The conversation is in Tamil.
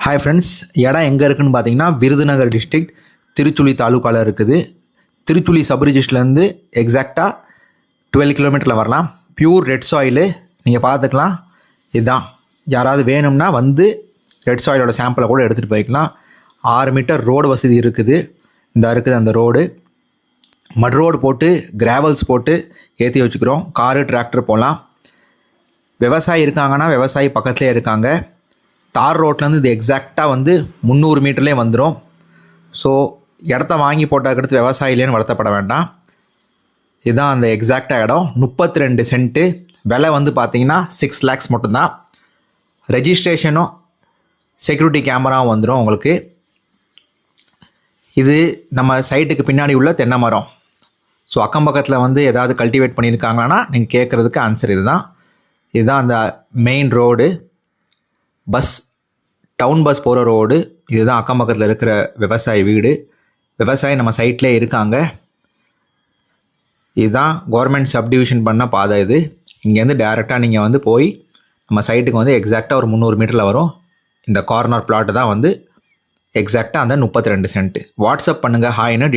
ஹாய் ஃப்ரெண்ட்ஸ், இடம் எங்கே இருக்குதுன்னு பார்த்தீங்கன்னா விருதுநகர் டிஸ்ட்ரிக்ட் திருச்சுழி தாலுக்காவில் இருக்குது. திருச்சுழி சப்ரிஜிஸ்ட்லேருந்து எக்ஸாக்டாக 12 கிலோமீட்டரில் வரலாம். பியூர் ரெட் சாயிலு நீங்கள் பார்த்துக்கலாம். இதுதான், யாராவது வேணும்னா வந்து ரெட் சாயிலோட சாம்பிளை கூட எடுத்துகிட்டு போய்க்கலாம். 6 மீட்டர் ரோடு வசதி இருக்குது. இந்த இருக்குது அந்த ரோடு. மட் ரோடு போட்டு கிராவல்ஸ் போட்டு ஏற்றி வச்சுக்கிறோம். காரு டிராக்டர் போகலாம். விவசாயி இருக்காங்கன்னா விவசாயி பக்கத்துலேயே இருக்காங்க. தார் ரோட்லேருந்து இது எக்ஸாக்டாக வந்து 300 மீட்டர்லேயே வந்துடும். ஸோ இடத்த வாங்கி போட்டதுக்கடுத்து விவசாயிலேன்னு வருத்தப்பட வேண்டாம். இதுதான் அந்த எக்ஸாக்டாக இடம். 32 சென்ட்டு. விலை வந்து பார்த்தீங்கன்னா 6 lakhs மட்டும்தான். ரெஜிஸ்ட்ரேஷனும் செக்யூரிட்டி கேமராவும் வந்துடும் உங்களுக்கு. இது நம்ம சைட்டுக்கு பின்னாடி உள்ள தென்னை மரம். ஸோ அக்கம் பக்கத்தில் வந்து ஏதாவது கல்டிவேட் பண்ணியிருக்காங்கன்னா நீங்கள் கேட்குறதுக்கு ஆன்சர் இதுதான். இதுதான் அந்த மெயின் ரோடு. டவுன் பஸ் போகிற ரோடு. இதுதான் அக்கம் பக்கத்தில் இருக்கிற விவசாயி வீடு. விவசாயி நம்ம சைட்லேயே இருக்காங்க. இதுதான் கவர்மெண்ட் சப்டிவிஷன் பண்ண பாதை. இது இங்கேருந்து டேரெக்டாக நீங்கள் வந்து போய் நம்ம சைட்டுக்கு வந்து எக்ஸாக்டாக ஒரு 300 மீட்டரில் வரும். இந்த கார்னர் பிளாட்டு தான் வந்து எக்ஸாக்டாக அந்த 32 சென்ட்டு. வாட்ஸ்அப் பண்ணுங்கள் ஹாய்னு